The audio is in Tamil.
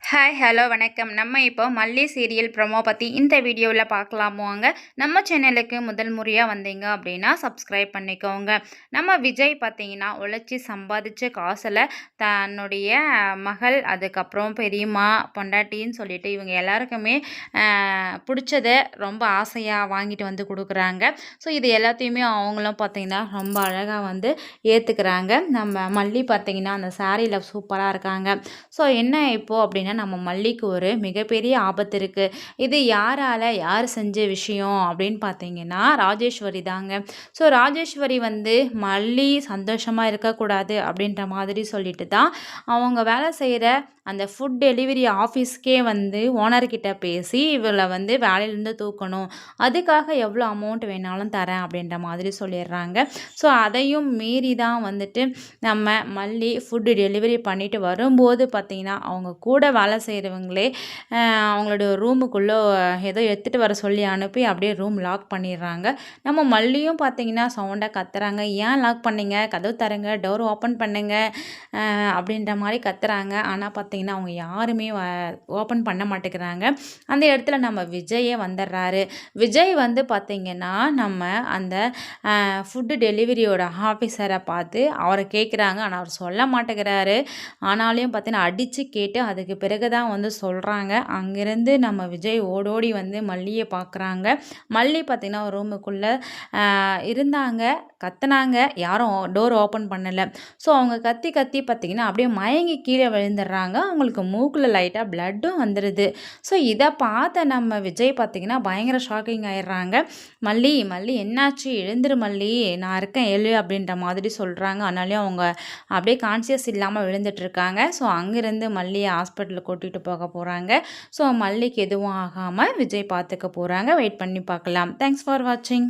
ஹாய் ஹலோ வணக்கம். நம்ம இப்போ மல்லி சீரியல் ப்ரோமோ பற்றி இந்த வீடியோவில் பார்க்கலாமோங்க. நம்ம சேனலுக்கு முதல் முறையாக வந்தீங்க அப்படின்னா சப்ஸ்கிரைப் பண்ணிக்கோங்க. நம்ம விஜய் பார்த்தீங்கன்னா உழைச்சி சம்பாதிச்ச காசில் தன்னுடைய மகள், அதுக்கப்புறம் பெரியம்மா, பொண்டாட்டின்னு சொல்லிட்டு இவங்க எல்லாருக்குமே பிடிச்சதை ரொம்ப ஆசையாக வாங்கிட்டு வந்து கொடுக்குறாங்க. ஸோ இது எல்லாத்தையுமே அவங்களும் பார்த்தீங்கன்னா ரொம்ப அழகாக வந்து ஏற்றுக்கிறாங்க. நம்ம மல்லி பார்த்தீங்கன்னா அந்த சாரியில் சூப்பராக இருக்காங்க. ஸோ என்ன இப்போது அப்படின்னா நம்ம மல்லிக்கு ஒரு மிகப்பெரிய ஆபத்து இருக்குது. இது யார் செஞ்ச விஷயம் அப்படின்னு பார்த்தீங்கன்னா ராஜேஸ்வரி தாங்க. ஸோ ராஜேஸ்வரி வந்து மல்லி சந்தோஷமாக இருக்கக்கூடாது அப்படின்ற மாதிரி சொல்லிட்டு தான் அவங்க வேலை செய்கிற அந்த ஃபுட் டெலிவரி ஆஃபீஸ்க்கே வந்து ஓனர்கிட்ட பேசி இவளை வந்து வேலையிலேருந்து தூக்கணும், அதுக்காக எவ்வளோ அமௌண்ட் வேணாலும் தரேன் அப்படின்ற மாதிரி சொல்லிடுறாங்க. ஸோ அதையும் மீறி தான் வந்துட்டு நம்ம மல்லி ஃபுட்டு டெலிவரி பண்ணிட்டு வரும்போது பார்த்திங்கன்னா அவங்க கூட வேலை செய்கிறவங்களே அவங்களோட ரூமுக்குள்ளே ஏதோ எடுத்துகிட்டு வர சொல்லி அனுப்பி அப்படியே ரூம் லாக் பண்ணிடுறாங்க. நம்ம மல்லியும் பார்த்திங்கன்னா சவுண்டாக கத்துறாங்க, ஏன் லாக் பண்ணீங்க, கதவு தரங்க, டோர் ஓப்பன் பண்ணுங்க அப்படின்ற மாதிரி கத்துறாங்க. ஆனால் பார்த்திங்கன்னா அவங்க யாருமே ஓப்பன் பண்ண மாட்டேங்கிறாங்க. அந்த இடத்துல நம்ம விஜயே வந்துடுறாரு. விஜய் வந்து பார்த்திங்கன்னா நம்ம அந்த ஃபுட்டு டெலிவரியோட ஆஃபீஸரை பார்த்து அவரை கேட்குறாங்க. ஆனால் அவர் சொல்ல மாட்டேங்கிறாரு. ஆனாலையும் பார்த்தீங்கன்னா அடித்து கேட்டு அதுக்கு பிறகு தான் வந்து சொல்கிறாங்க. அங்கேருந்து நம்ம விஜய் ஓடோடி வந்து மல்லியை பார்க்குறாங்க. மல்லி பார்த்திங்கன்னா ஒரு ரூமுக்குள்ளே இருந்தாங்க, கத்துனாங்க, யாரும் டோர் ஓப்பன் பண்ணலை. ஸோ அவங்க கத்தி கத்தி பார்த்திங்கன்னா அப்படியே மயங்கி கீழே விழுந்துடுறாங்க. அவங்களுக்கு மூக்கில் லைட்டாக பிளட்டும் வந்துடுது. ஸோ இதை பார்த்த நம்ம விஜய் பார்த்திங்கன்னா பயங்கர ஷாக்கிங் ஆயிடுறாங்க. மல்லி என்னாச்சு, எழுந்துரு மல்லி, நான் இருக்கேன் எழு அப்படின்ற மாதிரி சொல்கிறாங்க. ஆனாலையும் அவங்க அப்படியே கான்சியஸ் இல்லாமல் விழுந்துட்டுருக்காங்க. ஸோ அங்கேருந்து மல்லியை ஹாஸ்பிட்டலுக்கு கூட்டிகிட்டு போக போகிறாங்க. ஸோ மல்லிக்கு எதுவும் ஆகாமல் விஜய் பார்த்துக்க போகிறாங்க. வெயிட் பண்ணி பார்க்கலாம். தேங்க்ஸ் ஃபார் வாட்சிங்.